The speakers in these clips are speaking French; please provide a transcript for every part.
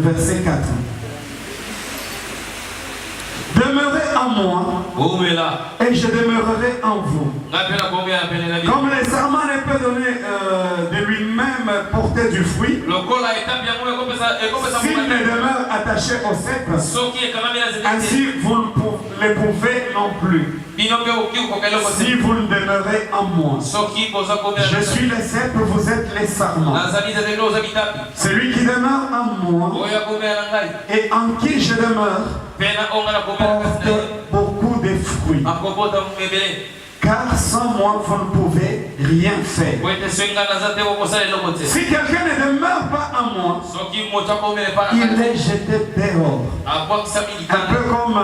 verset 4. Demeurez en moi et je demeurerai en vous. Comme le serment ne peut donner de lui-même porter du fruit, s'il ne demeure attaché au cèpe, ainsi vous ne le pouvez non plus. Si vous ne demeurez en moi, je suis le cèpe, vous êtes les sarments. Celui qui demeure en moi et en qui je demeure porte beaucoup de fruits. Car sans moi, vous ne pouvez rien faire. Si quelqu'un ne demeure pas en moi, il est jeté dehors. Un peu comme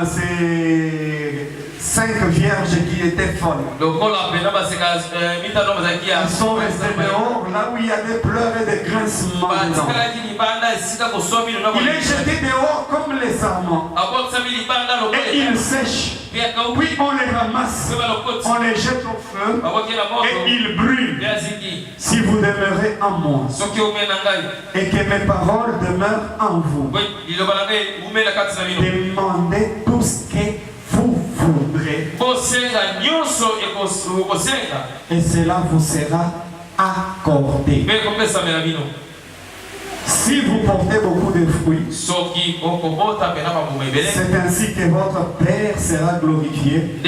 ces 5 vierges qui étaient folles. Ils sont restés dehors, là où il y a des pleurs et des grincements. Il est jeté dehors comme les sarments. Et il sèche. Puis on les ramasse, on les jette au feu et ils brûlent. Si vous demeurez en moi et que mes paroles demeurent en vous, demandez tout ce que vous voudrez et cela vous sera accordé. Si vous portez beaucoup de fruits, c'est ainsi que votre Père sera glorifié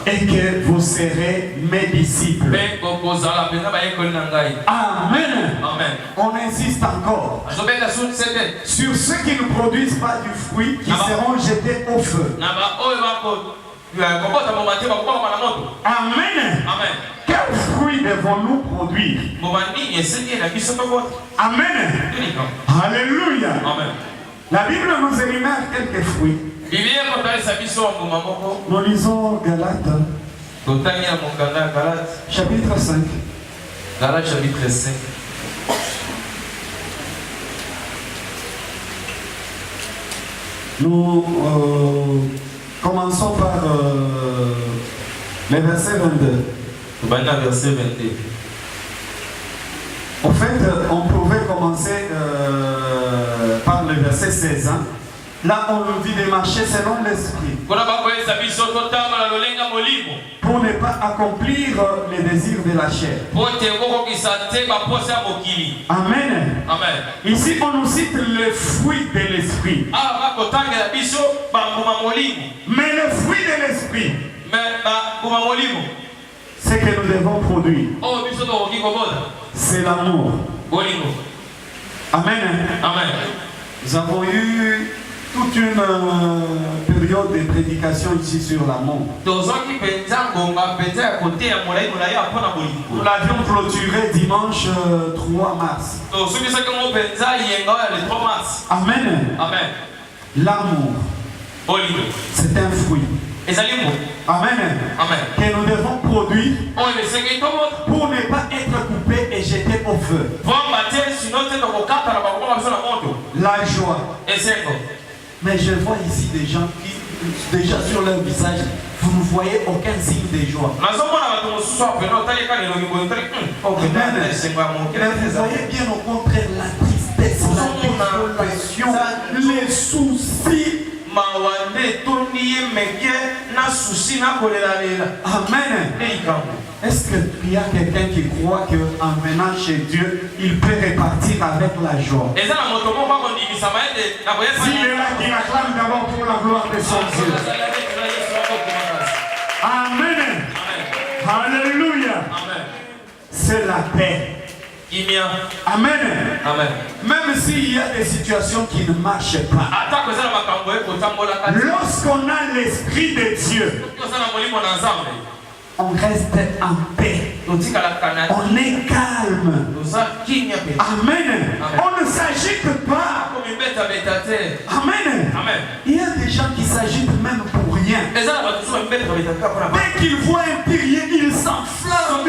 et que vous serez mes disciples. Amen. On insiste encore sur ceux qui ne produisent pas du fruit, qui seront jetés au feu. Amen. Quels fruits devons-nous produire? Amen. Alléluia. La Bible nous énumère quelques fruits. Nous lisons Galates, chapitre 5. Galates chapitre 5. Nous commençons par le verset 22. Verset 22. En fait, on pouvait commencer par le verset 16. Hein. Là, on nous dit de marcher selon l'esprit. Pour ne pas accomplir les désirs de la chair. Amen. Ici, on nous cite le fruit de l'esprit. Mais le fruit de l'esprit, c'est que nous devons produire. C'est l'amour. Amen. Nous avons eu toute une période de prédication ici sur l'amour. Nous l'avions clôturé dimanche 3 mars. Amen. L'amour, c'est un fruit. Amen. Que nous devons produire pour ne pas être coupé et jeté au feu. La joie. Mais je vois ici des gens qui, déjà sur leur visage, vous ne voyez aucun signe de joie. Mais vous voyez bien au contraire la tristesse, la désolation, les soucis. Amen. Est-ce qu'il y a quelqu'un qui croit qu'en venant chez Dieu, il peut repartir avec la joie? S'il est là, qu'il acclame d'abord pour la gloire de son Dieu. Amen. Alléluia. C'est la paix. Amen. Même s'il y a des situations qui ne marchent pas, lorsqu'on a l'Esprit de Dieu, on reste en paix. On est calme. Amen. On ne s'agite pas. Amen. Il y a des gens qui s'agitent même pour rien. Dès qu'ils voient un pilier, ils s'enflamment.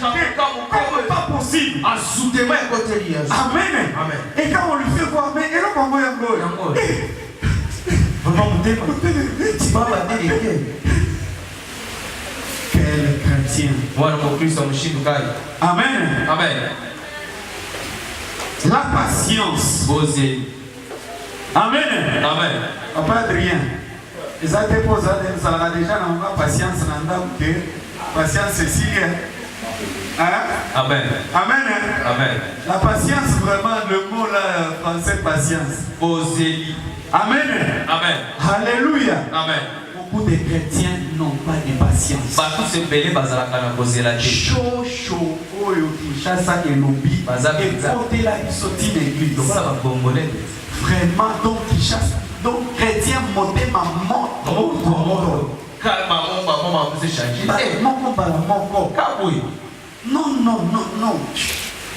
Comme pas possible. Amen. Et quand on lui fait voir, mais et là, quel chrétien. Amen. La patience. Amen. Amen. Papa Adrien. Ils ont déposé ça déjà dans la patience. Patience Cécilie. Hein? Amen. Amen. Amen. La patience, vraiment, le mot là, français, patience. Posez-lui. Amen. Amen. Alléluia. Amen. Beaucoup de chrétiens n'ont pas de patience. Batou se belé bazalaka na kozela te. Chaud, oyo Kinshasa et Lombi. Et côté là, ils sont in l'église. Vraiment, donc Kinshasa. Donc chrétien monté ma mort. Calma, maman, vous échangez. Non.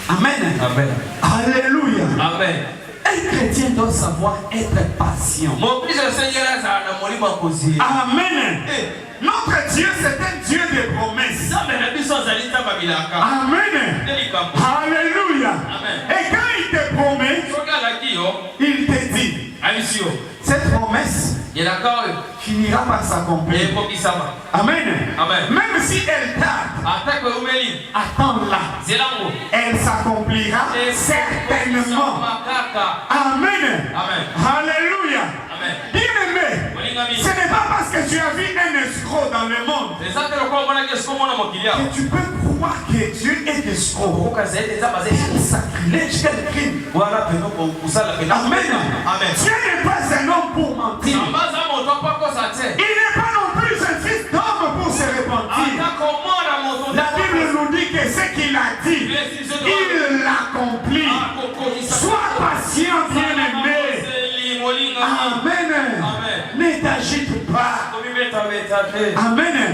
Amen. Amen. Alléluia. Amen. Un chrétien doit savoir être patient. Amen. Notre Dieu, c'est un Dieu de promesses. Amen. Alléluia. Et quand il te promet, il te dit, cette promesse finira par s'accomplir. Amen. Même si elle tarde, attends-la. Elle s'accomplira certainement. Amen. Alléluia. Bien-aimé, ce n'est pas parce que tu as vu un escroc dans le monde que tu peux croire que Dieu est escroc. Quel sacrilège, quel crime. Amen. Dieu n'est pas un homme pour mentir. Il n'est pas non plus un fils d'homme pour se repentir. La Bible nous dit que ce qu'il a dit, il l'accomplit. Sois patient, bien-aimé. Amen. Ne t'agite pas. Amen.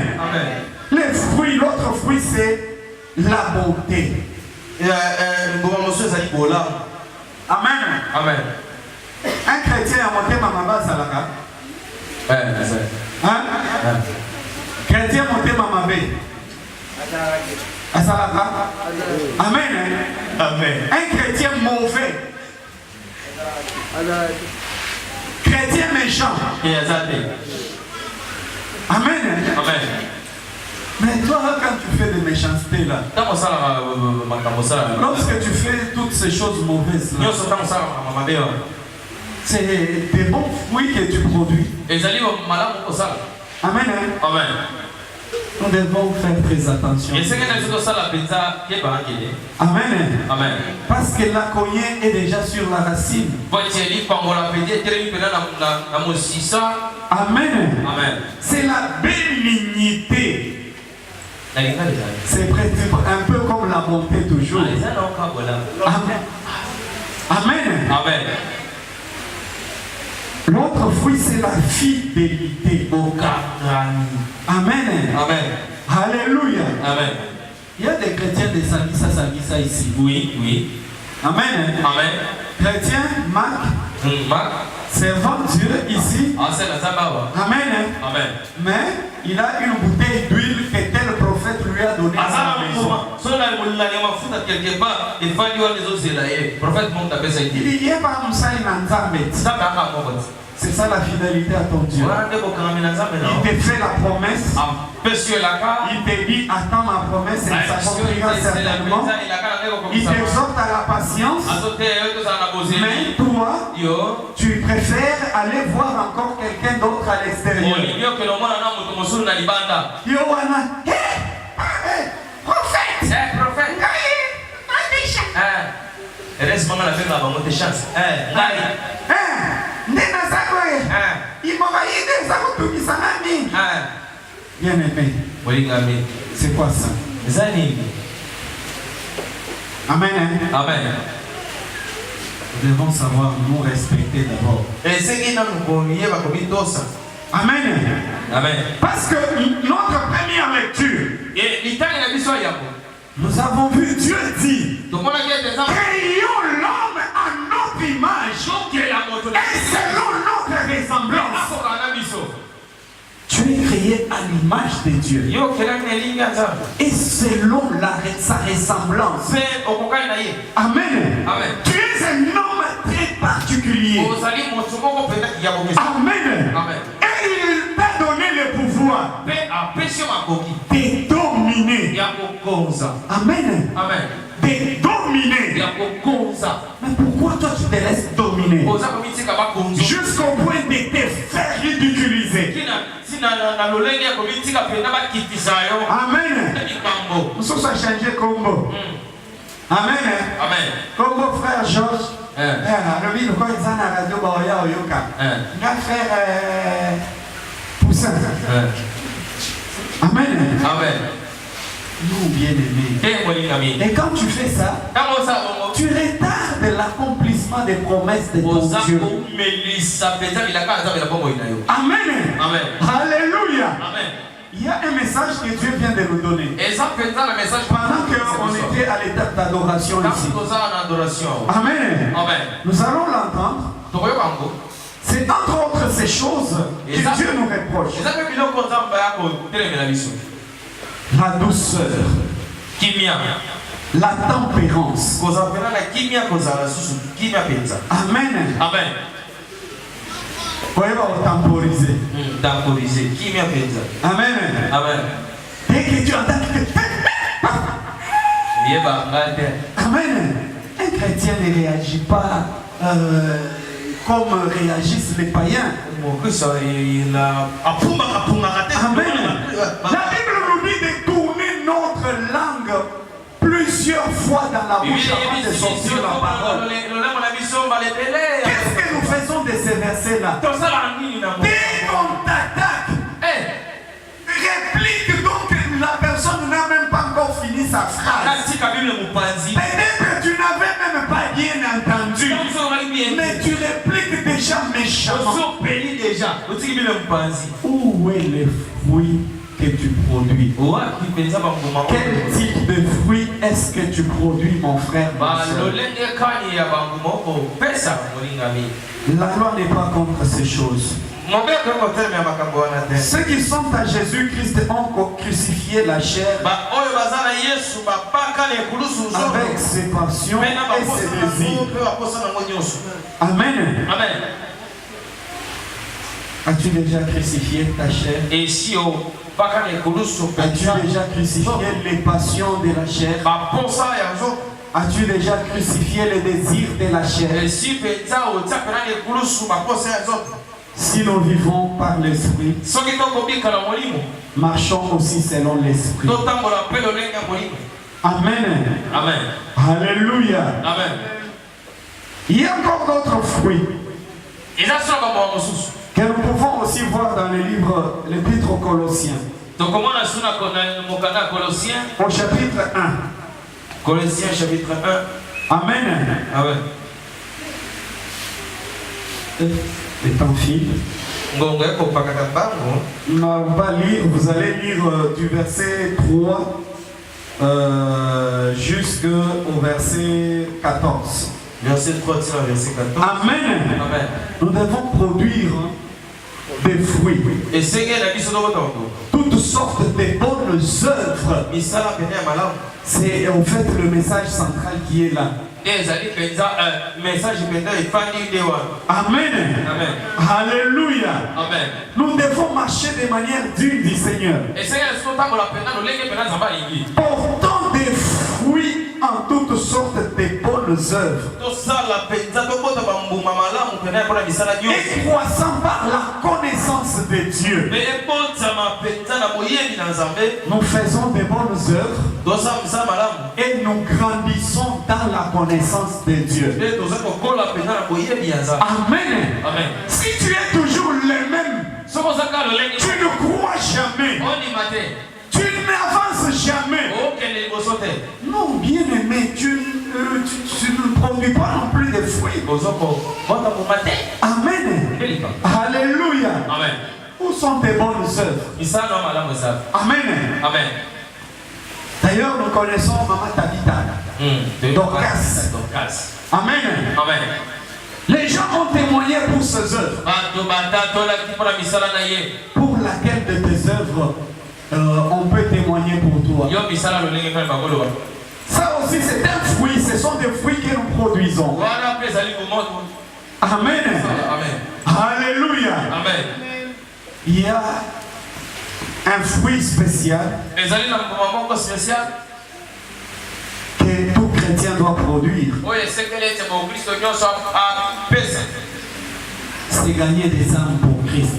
Les fruits, l'autre fruit, c'est la bonté. Amen. Un chrétien a monté ma maman Salaka. Chrétien a monté ma maman Salaka. Amen. Un chrétien mauvais. Chrétien méchant. Amen. Mais toi, quand tu fais des méchancetés là, lorsque tu fais toutes ces choses mauvaises là, c'est des bons fruits que tu produis. Amen. Nous devons faire très attention. Amen. Parce que la cognée est déjà sur la racine. Amen. C'est la bénignité. C'est un peu comme la bonté toujours. Amen. L'autre fruit, c'est la fidélité. Amen. Alléluia. Il y a des chrétiens de Samissa ici. Oui. Amen. Chrétien, Marc, servant Dieu ici. Amen. Mais il a une bouteille d'huile que tel prophète lui a donnée à sa maison. Il dit, c'est ça la fidélité à ton Dieu. Il te fait la promesse. Il te dit, attends ma promesse, elle s'accomplira certainement. Il t'exhorte à la patience. Mais toi, tu préfères aller voir encore quelqu'un d'autre à l'extérieur. Prophète. Bien-aimé, c'est quoi ça? Amen. Nous devons savoir nous respecter d'abord. Amen. Parce que notre première lecture, nous avons vu Dieu dit, créons l'homme à notre image et selon notre ressemblance. Tu es créé à l'image de Dieu et selon sa ressemblance. Amen. Tu es un homme très particulier. Amen. Et il t'a donné le pouvoir de dominer. Amen. De dominer Mais pourquoi toi tu te laisses dominer jusqu'au point de te faire ridiculiser? Amen. Nous sommes à changer combo. Amen. Combo frère Georges. Le nous connaissons la radio Baoya Oyoka. Frère Poussin. Amen. Nous bien-aimés. Et quand tu fais ça, tu retardes l'accomplissement des promesses de ton Dieu. Amen. Alléluia. Il y a un message que Dieu vient de nous donner. Pendant qu'on était à l'étape d'adoration ici. Amen. Nous allons l'entendre. C'est entre autres ces choses que Dieu nous reproche. La douceur, la tempérance. Amen. Vous pouvez temporiser. Amen. Dès que tu entends Amen. Un chrétien ne réagit pas comme réagissent les païens. Amen. La Bible nous dit de tourner notre langue plusieurs fois dans la bouche avant de sortir la parole. Qu'est-ce que nous faisons de ces versets-là? Dès qu'on t'attaque, réplique donc la personne n'a même pas encore fini sa phrase. Peut-être tu n'avais même pas bien entendu, mais tu répliques déjà méchamment. Où est le fruit que tu produis? Quel type de fruit est-ce que tu produis, mon frère? La loi n'est pas contre ces choses. Ceux qui sont à Jésus-Christ ont crucifié la chair avec ses passions et ses désirs. Amen. As-tu déjà crucifié ta chair? As-tu déjà crucifié les passions de la chair? As-tu déjà crucifié les désirs de la chair? Si nous vivons par l'esprit, marchons aussi selon l'esprit. Amen. Alléluia. Il y a encore d'autres fruits que nous pouvons aussi voir dans le livre, l'épître aux Colossiens. Au chapitre 1. Colossiens chapitre 1. Amen. Le temps file. On va lire, vous allez lire du verset 3 jusqu'au verset 14. Verset 3, verset 14. Amen. Nous devons produire des fruits. Et c'est toutes sortes de bonnes œuvres. C'est en fait le message central qui est là. Amen. Alléluia. Nous devons marcher de manière digne du Seigneur. Portant des fruits en toutes sortes de bonnes œuvres. Et croissant par la connaissance de Dieu. Nous faisons des bonnes œuvres et nous grandissons dans la connaissance de Dieu. Amen. Si tu es toujours le même, tu ne crois jamais. Tu n'avances jamais. Non, bien aimé, tu ne produis pas non plus de fruits. Amen. Alléluia. Où sont tes bonnes œuvres? Amen. D'ailleurs, nous connaissons Maman Tabitha, Dorcas. Amen. Les gens ont témoigné pour ces œuvres. Pour laquelle de tes œuvres on peut témoigner pour toi? Ça aussi, c'est un fruit. Ce sont des fruits que nous produisons. Amen. Alléluia. Il y a un fruit spécial que tout chrétien doit produire. C'est gagner des âmes pour Christ.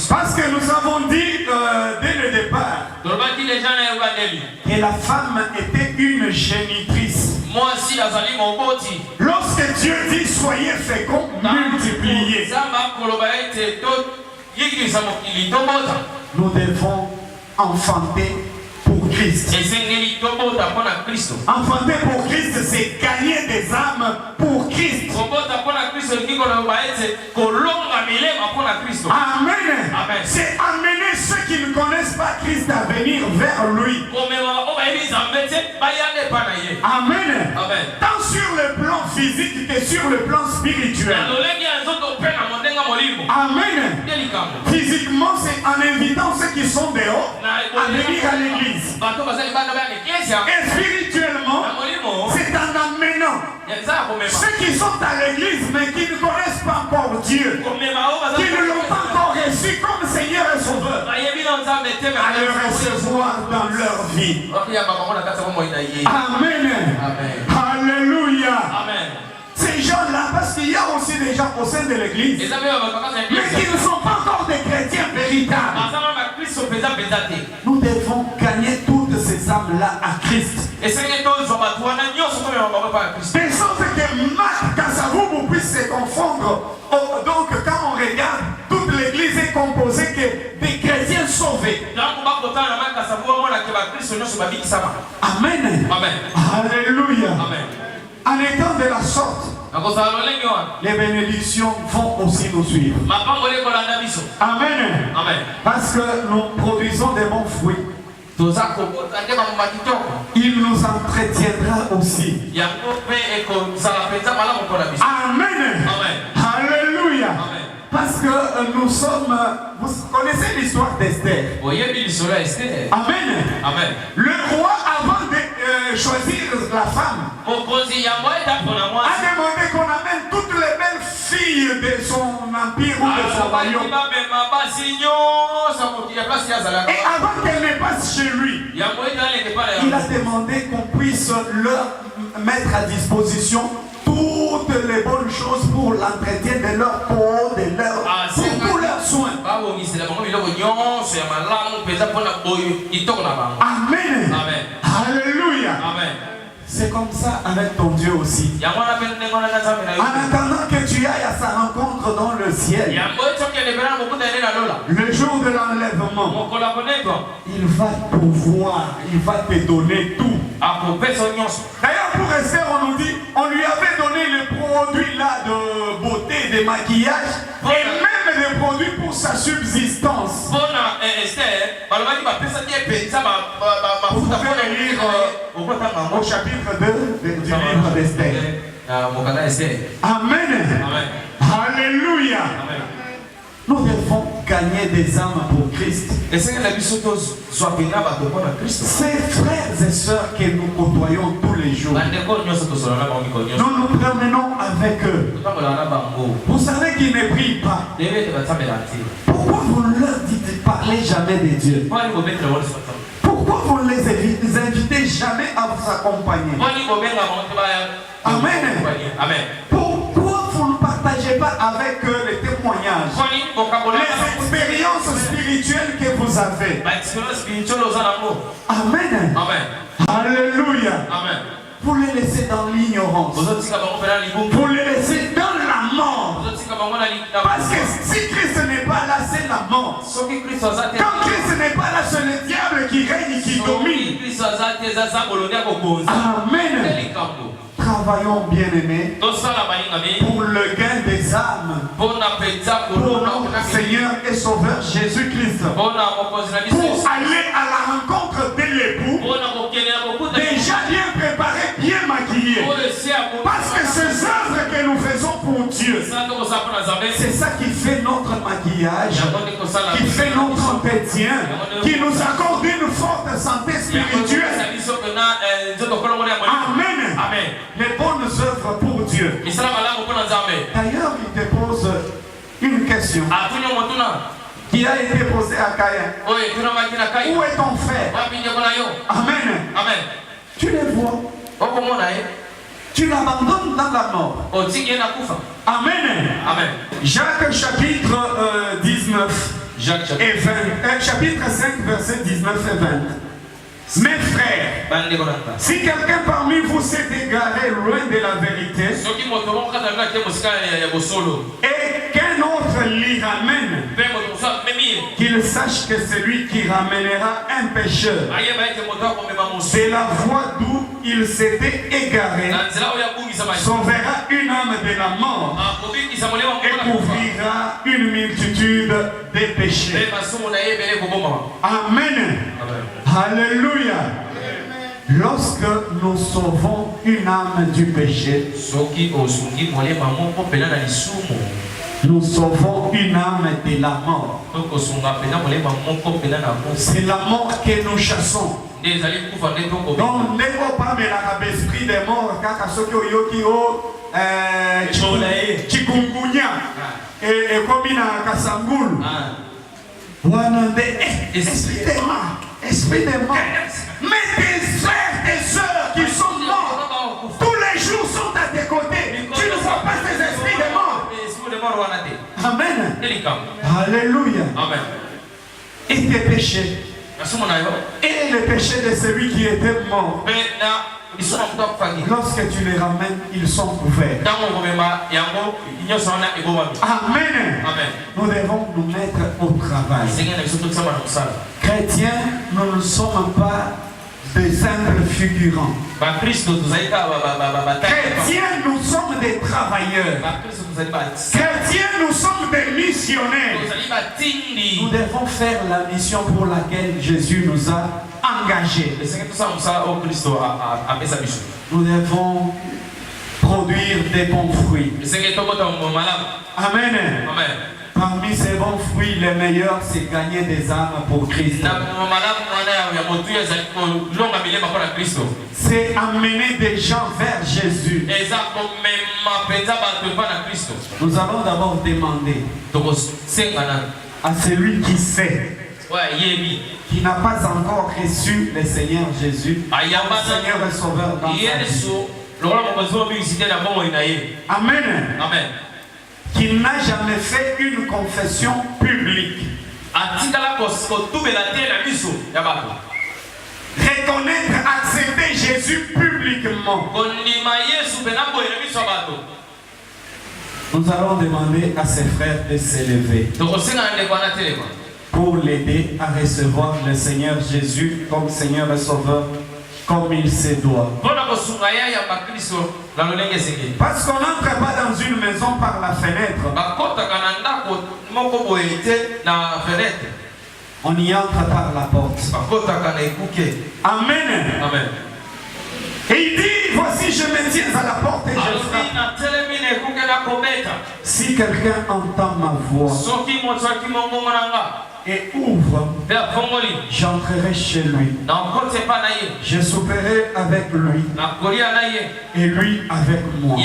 Parce que nous avons dit dès le départ que la femme était une génitrice. Lorsque Dieu dit soyez féconds, multipliez, nous devons enfanter pour Christ. Enfanter pour Christ, c'est gagner des âmes pour Christ. Amen. C'est amener ceux qui ne connaissent pas Christ à venir vers lui. Amen. Tant sur le plan physique que sur le plan spirituel. Amen. Physiquement, c'est en invitant ceux qui sont dehors à venir à l'église. Et spirituellement, c'est en amenant ceux qui sont à l'église mais qui ne connaissent pas encore Dieu, qui ne l'ont pas encore reçu comme Seigneur et Sauveur, à le recevoir dans leur vie. Amen. Alléluia. Ces gens-là, parce qu'il y a aussi des gens au sein de l'église, mais qui ne sont pas encore des chrétiens véritables. Nous devons gagner toutes ces âmes-là à Christ. De sorte que Marc Kassavoubou puisse se confondre. Donc quand on regarde, toute l'église est composée que des chrétiens sauvés. Amen. Alléluia. En étant de la sorte, les bénédictions vont aussi nous suivre. Amen. Parce que nous produisons des bons fruits. Il nous entretiendra aussi. Amen. Alléluia. Parce que nous sommes... Vous connaissez l'histoire d'Esther. Amen. Le roi, avant de choisir la femme, a demandé qu'on amène toutes les belles filles de son empire ou de son royaume. Et avant qu'elle ne passe chez lui, il a demandé qu'on puisse leur mettre à disposition toutes les bonnes choses pour l'entretien de leur peau, de leur, pour tous leurs soins. Amen. Alléluia. C'est comme ça avec ton Dieu aussi. En attendant que tu ailles à sa rencontre dans le ciel, le jour de l'enlèvement, il va pouvoir, il va te donner tout. D'ailleurs, pour Esther, on nous dit, on lui avait donné les produits là de beauté, de maquillage, et même des produits pour sa subsistance. Vous pouvez lire au chapitre 2 du livre d'Esther. Amen. Alléluia. Nous devons gagner des âmes pour Christ. Ces frères et sœurs que nous côtoyons tous les jours, nous nous promenons avec eux. Vous savez qu'ils ne prient pas. Pourquoi vous ne leur dites parlez jamais de Dieu? Pourquoi vous ne les invitez jamais à vous accompagner? Amen. Pourquoi vous ne partagez pas avec eux les témoignages, les expériences spirituelles que vous avez? Amen. Alléluia. Vous les laissez dans l'ignorance. Vous les laissez dans la mort. Parce que si Christ n'est pas là, c'est la mort. Quand Christ n'est pas là, c'est le diable qui règne et qui domine. Amen. Travaillons, bien-aimés, pour le gain des âmes, pour notre Seigneur et Sauveur Jésus-Christ, pour aller à la rencontre de l'époux, déjà bien préparé, bien maquillé. Parce que ces œuvres que nous faisons pour Dieu, c'est ça qui fait notre maquillage, qui fait notre entretien, qui nous accorde une forte santé spirituelle. Amen. Les bonnes œuvres pour Dieu. D'ailleurs, il te pose une question qui a été posée à Caïn. Où est ton frère? Amen. Tu les vois. tu l'abandonnes dans la mort. Amen. Amen. Jacques chapitre 19 et 20. Chapitre 5 verset 19 et 20. Mes frères, si quelqu'un parmi vous s'est égaré loin de la vérité et qu'un autre l'y ramène, qu'il sache que celui qui ramènera un pécheur de la voie d'où il s'était égaré sauvera une âme de la mort et couvrira une multitude de péchés. Amen. Alléluia. Lorsque nous sauvons une âme du péché, nous sauvons une âme de la mort. C'est la mort que nous chassons. Donc, ne faut pas mettre l'esprit des morts car ceux qui ont chikungunya et comme na kasangulu. Esprit des morts. Mais tes frères, tes sœurs qui sont morts, tous les jours sont à tes côtés. Tu ne vois pas ces esprits des morts. Amen. Alléluia. Amen. Et tes péchés. Et les péchés de celui qui était mort. Lorsque tu les ramènes, ils sont couverts. Amen. Nous devons nous mettre au travail. Chrétiens, nous ne sommes pas des simples figurants. Chrétiens, nous sommes des travailleurs. Chrétiens, nous sommes des missionnaires. Nous devons faire la mission pour laquelle Jésus nous a engagés. Nous devons produire des bons fruits. Amen. Parmi ces bons fruits, les meilleurs, c'est gagner des âmes pour Christ. C'est amener des gens vers Jésus. Nous allons d'abord demander à celui qui sait, qui n'a pas encore reçu le Seigneur Jésus, le Seigneur et Sauveur dans sa vie. Amen. Amen. Qui n'a jamais fait une confession publique. Reconnaître, accepter Jésus publiquement. Nous allons demander à ses frères de s'élever pour l'aider à recevoir le Seigneur Jésus comme Seigneur et Sauveur, comme il se doit. Parce qu'on n'entre pas dans une maison par la fenêtre. On y entre par la porte. Amen. Amen. Et il dit, voici je me tiens à la porte et je frappe. Si quelqu'un entend ma voix et ouvre, j'entrerai chez lui. Je souperai avec lui et lui avec moi.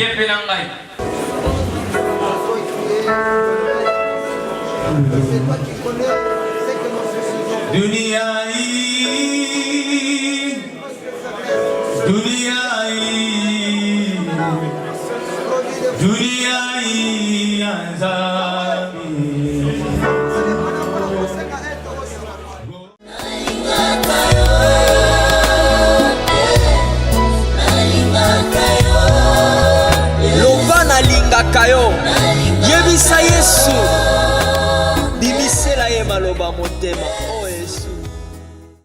Loba nalingaka yo yebisa Yesu bimisela ye maloba motema o Yesu.